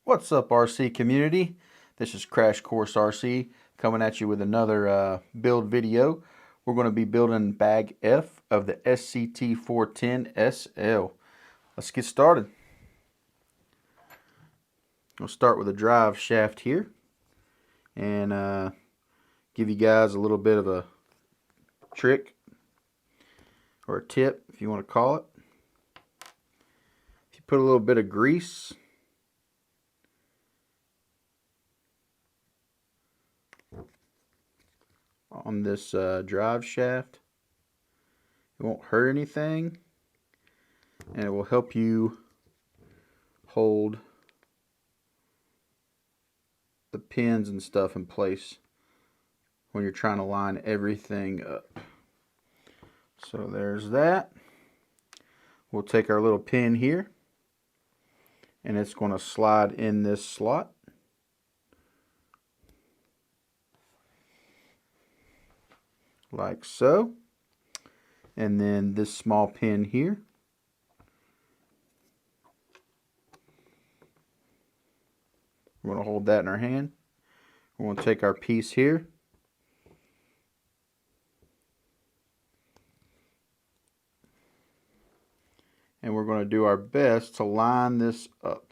What's up, RC community? This is Crash Course RC coming at you with another build video. We're going to be building bag F of the SCT410SL. Let's get started. We'll start with a drive shaft here and give you guys a little bit of a trick or a tip, if you want to call it. If you put a little bit of grease on this drive shaft, it won't hurt anything, and it will help you hold the pins and stuff in place when you're trying to line everything up. So there's that. We'll take our little pin here, and it's going to slide in this slot. Like so. And then this small pin here. We're going to hold that in our hand. We're going to take our piece here. And we're going to do our best to line this up.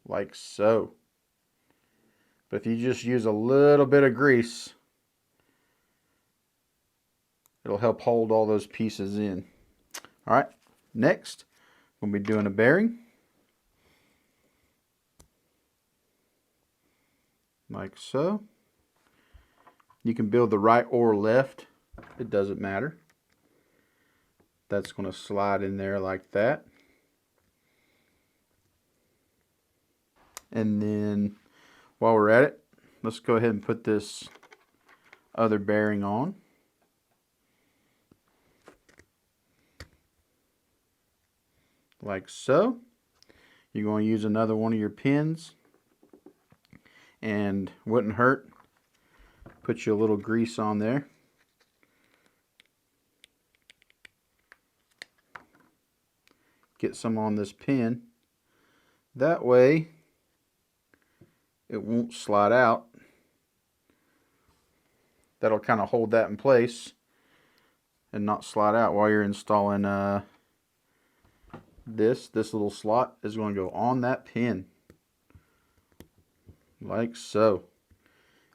Like so. But if you just use a little bit of grease, it'll help hold all those pieces in. Alright, next we'll be doing a bearing. Like so. You can build the right or left, it doesn't matter. That's going to slide in there like that. And then while we're at it, let's go ahead and put this other bearing on. Like so. You're going to use another one of your pins, and wouldn't hurt, put you a little grease on there. Get some on this pin. That way it won't slide out. That'll kind of hold that in place and not slide out while you're installing this little slot is going to go on that pin. Like so.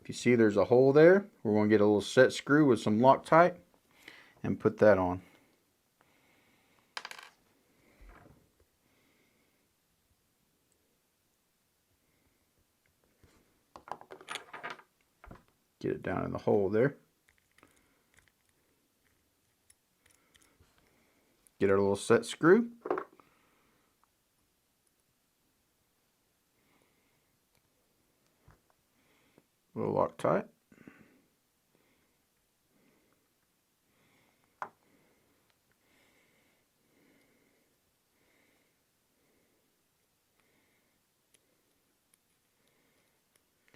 If you see there's a hole there, we're going to get a little set screw with some Loctite and put that on. Get it down in the hole there. Get our little set screw. A little Loctite.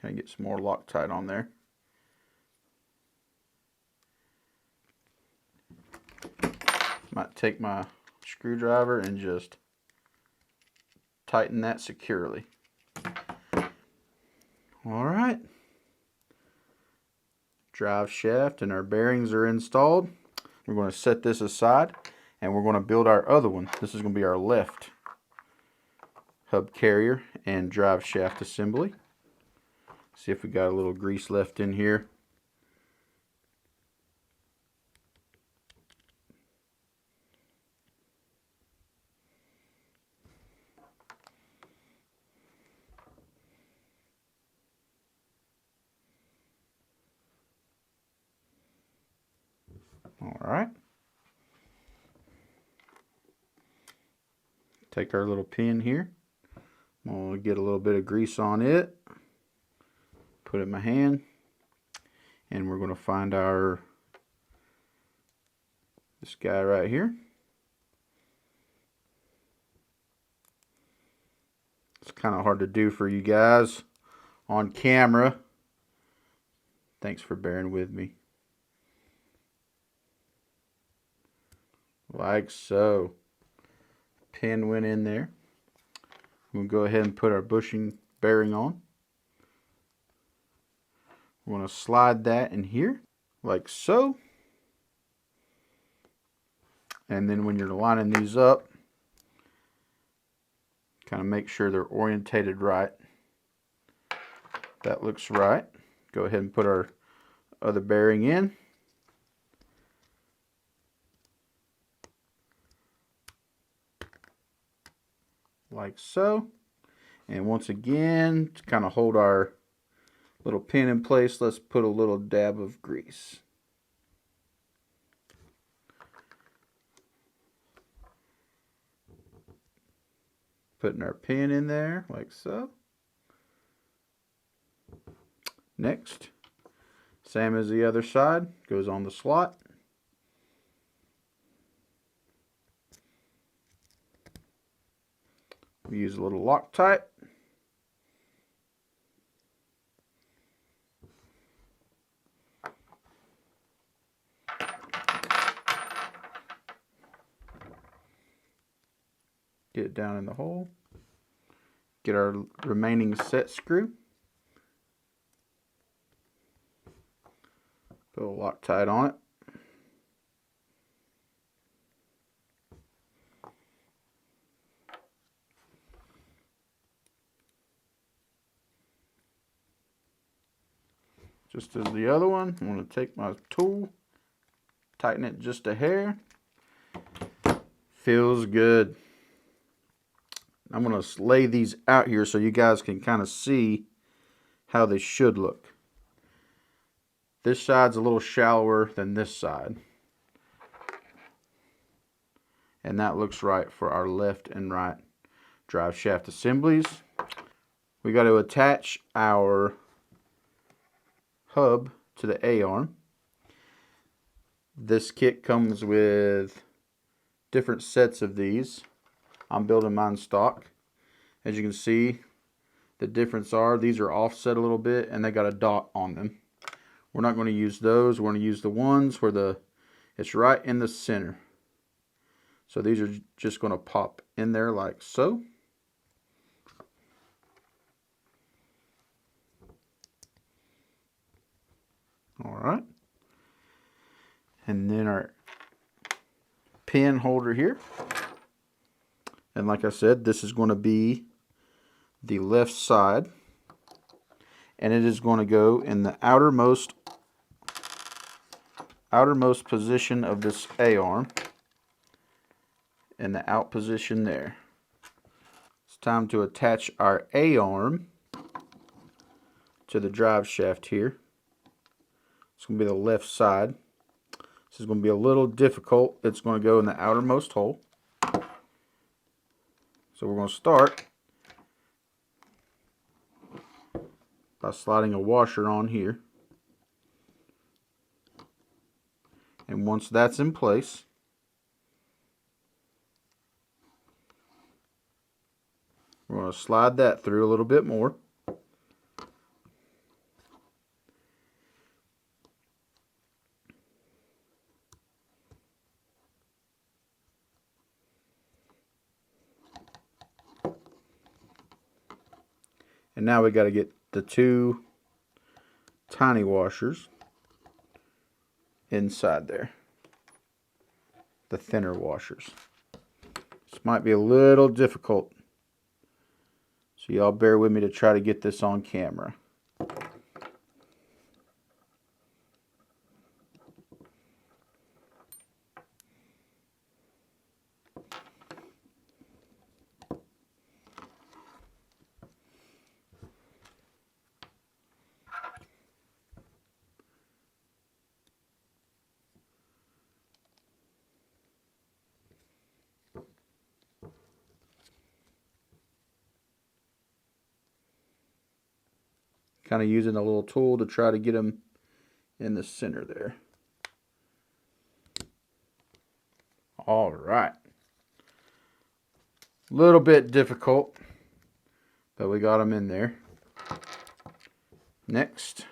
Kind of get some more Loctite on there. Might take my screwdriver and just tighten that securely. Alright. Drive shaft and our bearings are installed. We're going to set this aside and we're going to build our other one. This is going to be our left hub carrier and drive shaft assembly. See if we got a little grease left in here. Alright. Take our little pin here. We'll get a little bit of grease on it. Put it in my hand. And we're going to find this guy right here. It's kind of hard to do for you guys on camera. Thanks for bearing with me. like so. Pin went in there. We'll go ahead and put our bushing bearing on. We're going to slide that in here, like so. And then when you're lining these up, kind of make sure they're orientated right. That looks right. Go ahead and put our other bearing in. Like so. And once again, to kind of hold our little pin in place, let's put a little dab of grease. Putting our pin in there, like so. Next, same as the other side, goes on the slot. We use a little Loctite. Get it down in the hole. Get our remaining set screw. Put a Loctite on it. Just as the other one, I'm going to take my tool, tighten it just a hair. Feels good. I'm going to lay these out here so you guys can kind of see how they should look. This side's a little shallower than this side. And that looks right for our left and right drive shaft assemblies. We got to attach our hub to the A-arm. This kit comes with different sets of these. I'm building mine stock. As you can see, the difference are these are offset a little bit and they got a dot on them. We're not going to use those. We're going to use the ones where it's right in the center. So these are just going to pop in there like so. All right. And then our pin holder here. And like I said, this is going to be the left side. And it is going to go in the outermost position of this A-arm. In the out position there. It's time to attach our A-arm to the drive shaft here. It's going to be the left side. This is going to be a little difficult. It's going to go in the outermost hole. So we're going to start by sliding a washer on here. And once that's in place, we're going to slide that through a little bit more. And now we got to get the two tiny washers inside there. The thinner washers. This might be a little difficult. So y'all bear with me to try to get this on camera. Kind of using a little tool to try to get them in the center there. All right. A little bit difficult, but we got them in there. Next,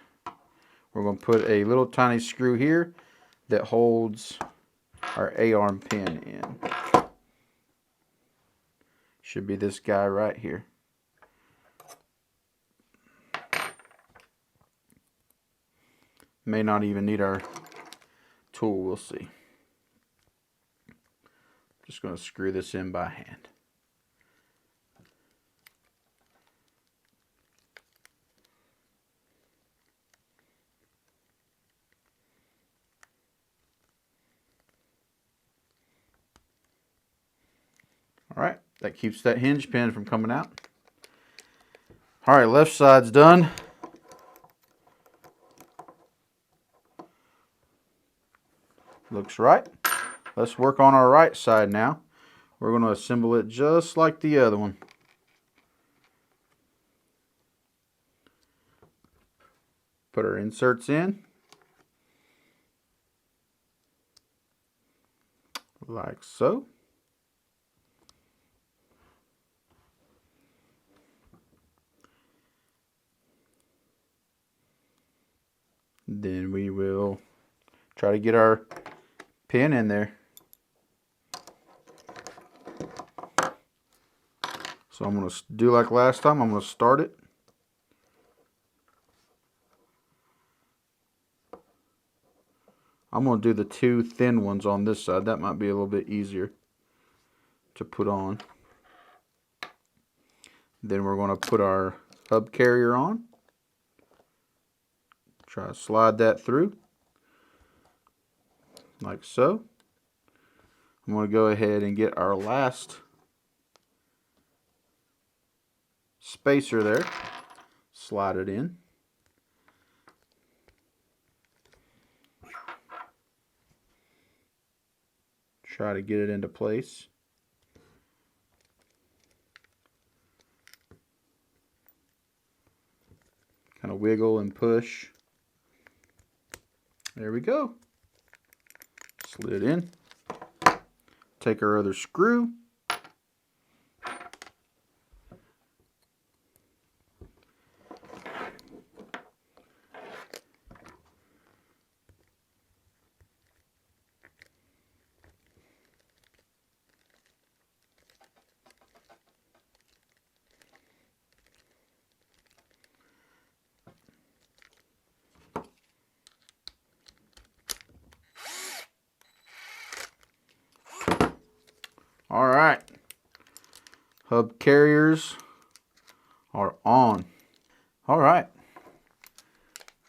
we're going to put a little tiny screw here that holds our A-arm pin in. Should be this guy right here. May not even need our tool, we'll see. Just going to screw this in by hand. Alright, that keeps that hinge pin from coming out. Alright, left side's done. Looks right. Let's work on our right side now. We're going to assemble it just like the other one. Put our inserts in. Like so. Then we will try to get our pin in there. So I'm going to do like last time. I'm going to start it. I'm going to do the two thin ones on this side. That might be a little bit easier to put on. Then we're going to put our hub carrier on. Try to slide that through. Like so. I'm going to go ahead and get our last spacer there. Slide it in. Try to get it into place. Kind of wiggle and push. There we go. Slid in. Take our other screw. All right, hub carriers are on. All right,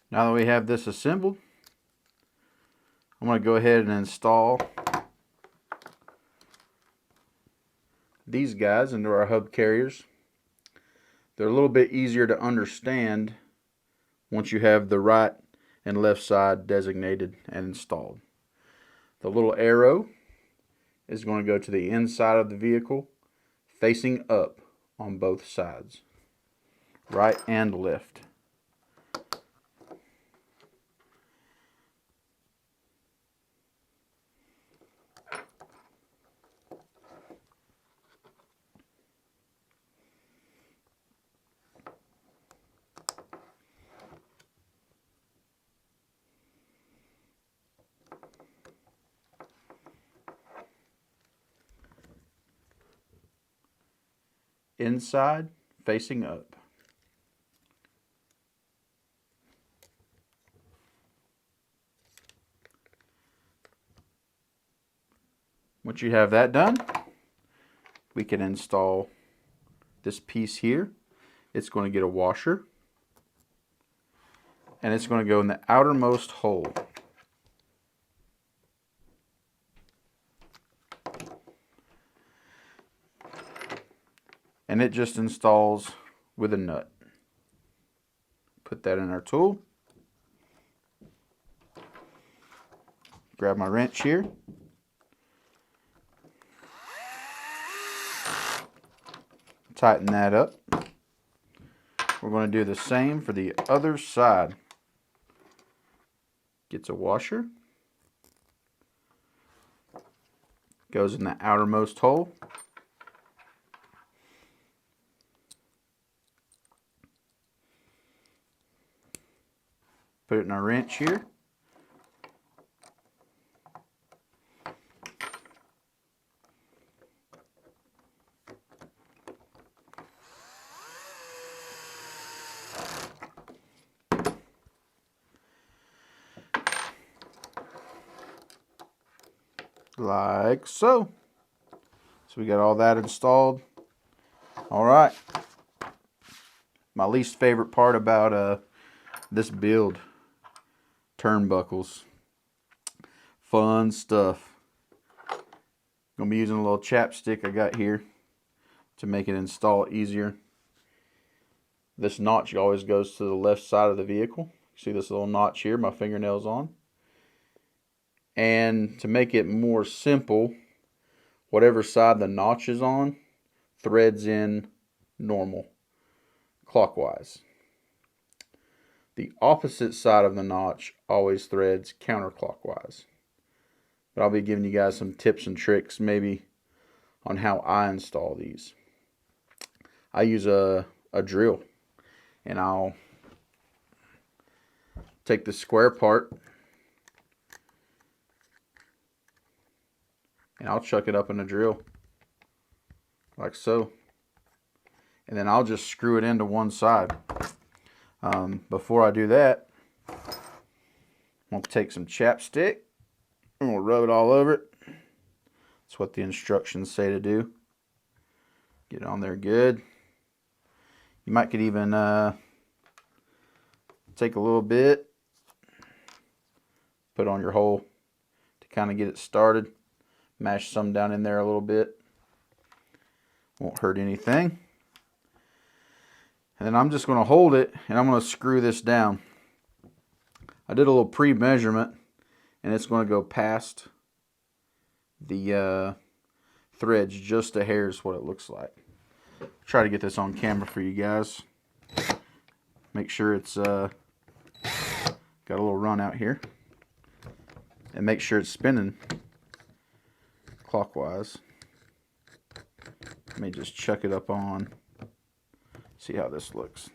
now that we have this assembled, I'm going to go ahead and install these guys into our hub carriers. They're a little bit easier to understand once you have the right and left side designated and installed. The little arrow is going to go to the inside of the vehicle, facing up on both sides, right and left. Inside, facing up. Once you have that done, we can install this piece here. It's going to get a washer, and it's going to go in the outermost hole. And it just installs with a nut. Put that in our tool. Grab my wrench here. Tighten that up. We're going to do the same for the other side. Gets a washer. Goes in the outermost hole. Put it in our wrench here. like so. So we got all that installed. All right. My least favorite part about this build, turnbuckles. Fun stuff. Gonna be using a little chapstick I got here to make it install easier. This notch always goes to the left side of the vehicle. See this little notch here, my fingernail's on. And to make it more simple, whatever side the notch is on, threads in normal, clockwise. The opposite side of the notch always threads counterclockwise. But I'll be giving you guys some tips and tricks maybe on how I install these. I use a drill, and I'll take the square part and I'll chuck it up in the drill like so, and then I'll just screw it into one side. Before I do that, I'm going to take some chapstick and we'll rub it all over it. That's what the instructions say to do. Get it on there good. You might could even take a little bit, put on your hole to kind of get it started. Mash some down in there a little bit. Won't hurt anything. And then I'm just going to hold it and I'm going to screw this down. I did a little pre-measurement and it's going to go past the threads just a hair is what it looks like. Try to get this on camera for you guys. Make sure it's got a little run out here. And make sure it's spinning clockwise. Let me just chuck it up on. See how this looks.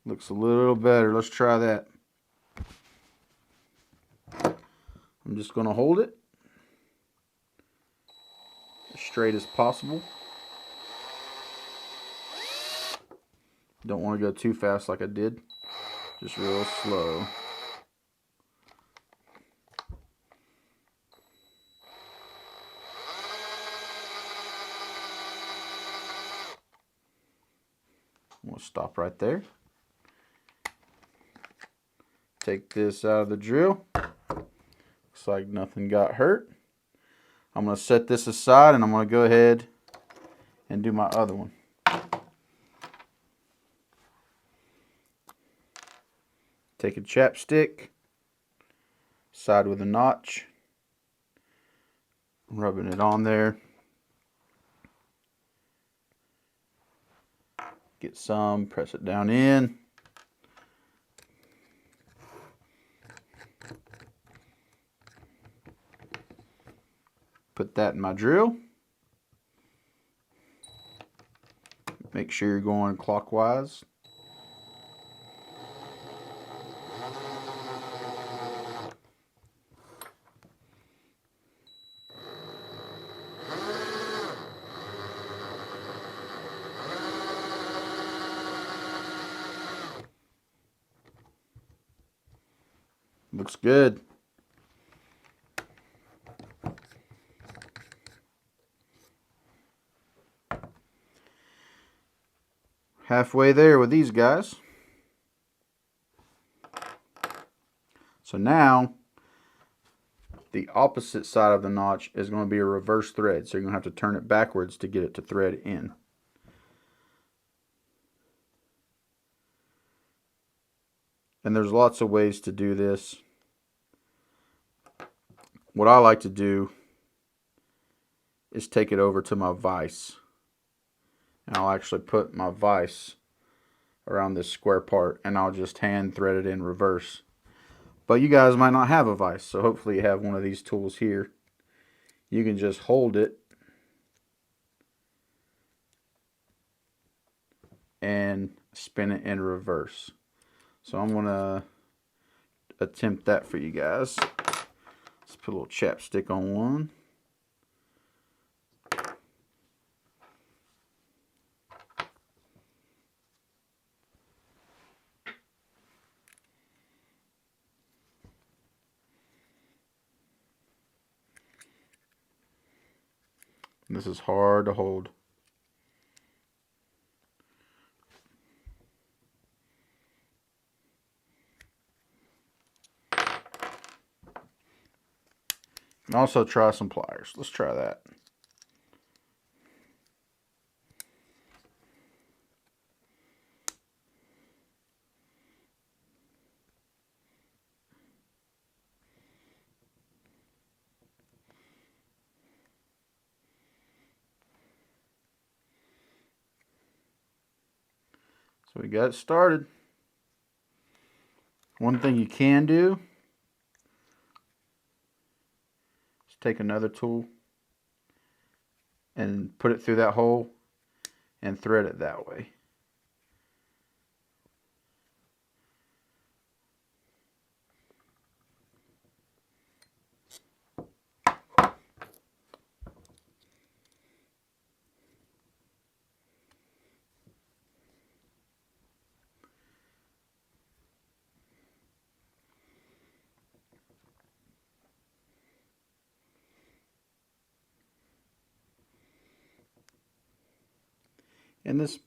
Looks a little better. Let's try that. I'm just going to hold it as straight as possible. Don't want to go too fast like I did. Just real slow. We'll stop right there. Take this out of the drill. Looks like nothing got hurt. I'm going to set this aside and I'm going to go ahead and do my other one. Take a chapstick, side with a notch, rubbing it on there. Get some, press it down in. Put that in my drill. Make sure you're going clockwise. Looks good. Halfway there with these guys. So now the opposite side of the notch is going to be a reverse thread. So you're going to have to turn it backwards to get it to thread in. And there's lots of ways to do this. What I like to do is take it over to my vise. And I'll actually put my vise around this square part and I'll just hand thread it in reverse. But you guys might not have a vise, so hopefully you have one of these tools here. You can just hold it and spin it in reverse. So I'm going to attempt that for you guys. Let's put a little chapstick on one. This is hard to hold. And also try some pliers. Let's try that. So we got it started. One thing you can do is take another tool and put it through that hole and thread it that way. And this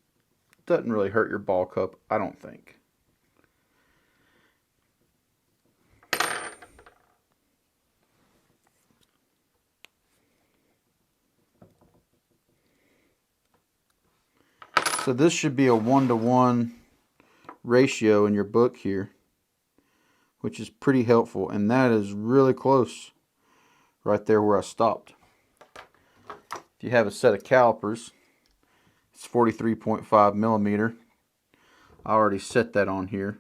doesn't really hurt your ball cup, I don't think. So this should be a 1-to-1 ratio in your book here, which is pretty helpful, and that is really close right there where I stopped. If you have a set of calipers, it's 43.5 millimeter. I already set that on here,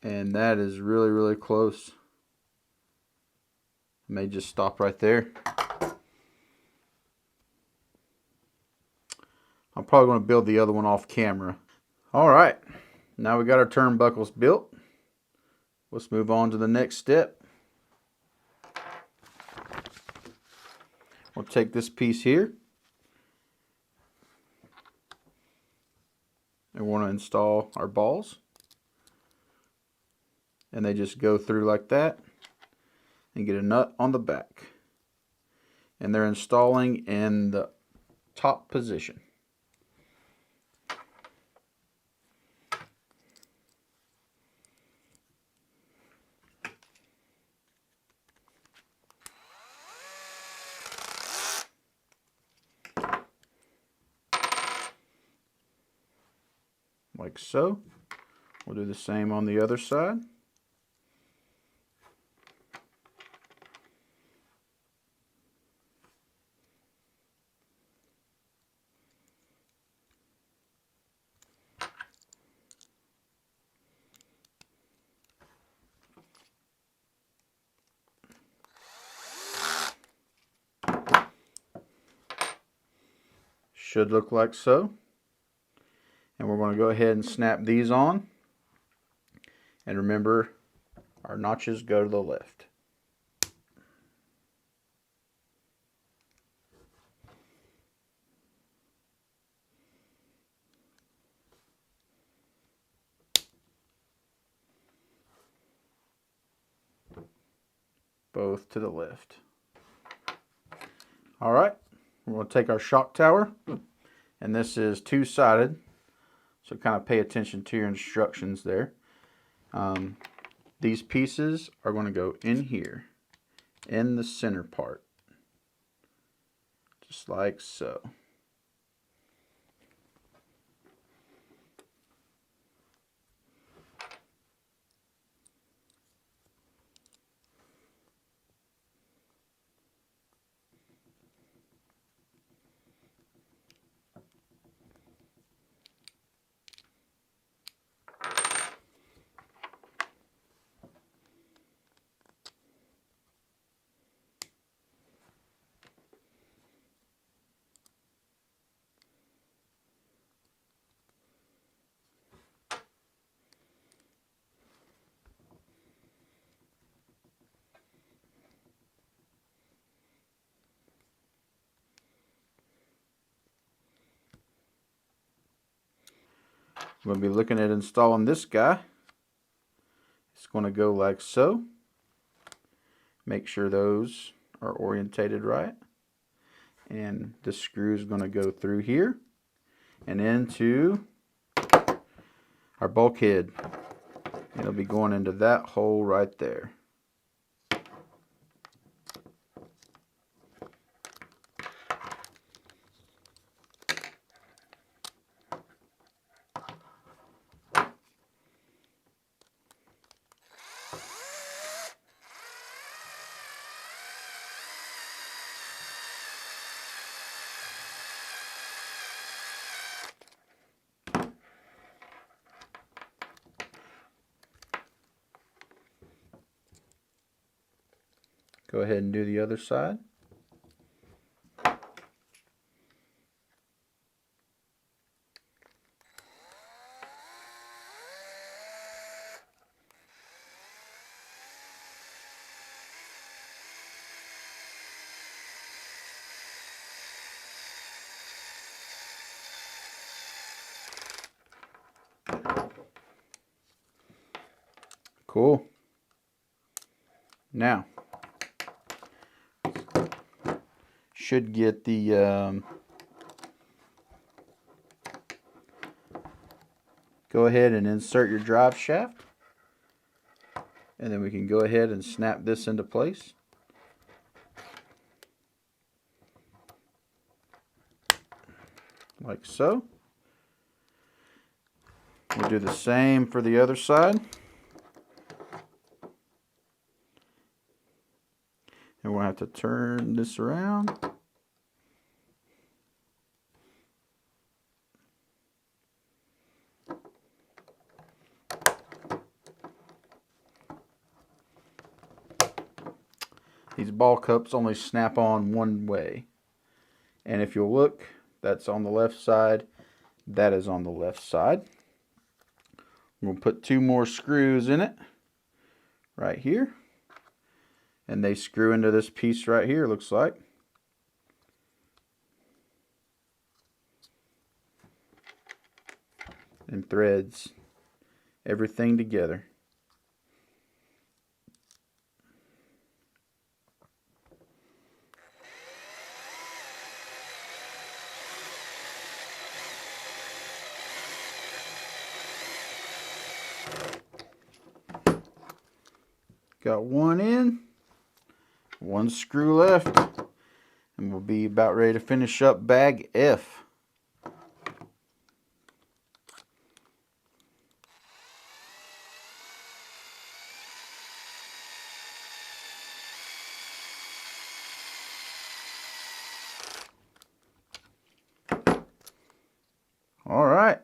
and that is really close. May just stop right there. I'm probably going to build the other one off camera. Alright, now we got our turnbuckles built. Let's move on to the next step. We'll take this piece here and we want to install our balls, and they just go through like that and get a nut on the back, and they're installing in the top position. Like so. We'll do the same on the other side. Should look like so. And we're going to go ahead and snap these on. And remember, our notches go to the left. Both to the left. Alright, we're going to take our shock tower, and this is two-sided, so kind of pay attention to your instructions there. These pieces are going to go in here, in the center part, just like so. I'm going to be looking at installing this guy. It's going to go like so. Make sure those are orientated right. And this screw is going to go through here and into our bulkhead. It'll be going into that hole right there. Go ahead and do the other side. Cool. Now, should get the go ahead and insert your drive shaft, and then we can go ahead and snap this into place. Like so. We'll do the same for the other side. And we'll have to turn this around. These ball cups only snap on one way. And if you'll look, that's on the left side. That is on the left side. We'll put 2 more screws in it right here. And they screw into this piece right here, looks like. And threads everything together. Got one in, 1 screw left, and we'll be about ready to finish up bag F. All right.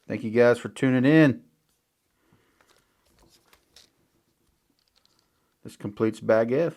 Thank you guys for tuning in. This completes bag F.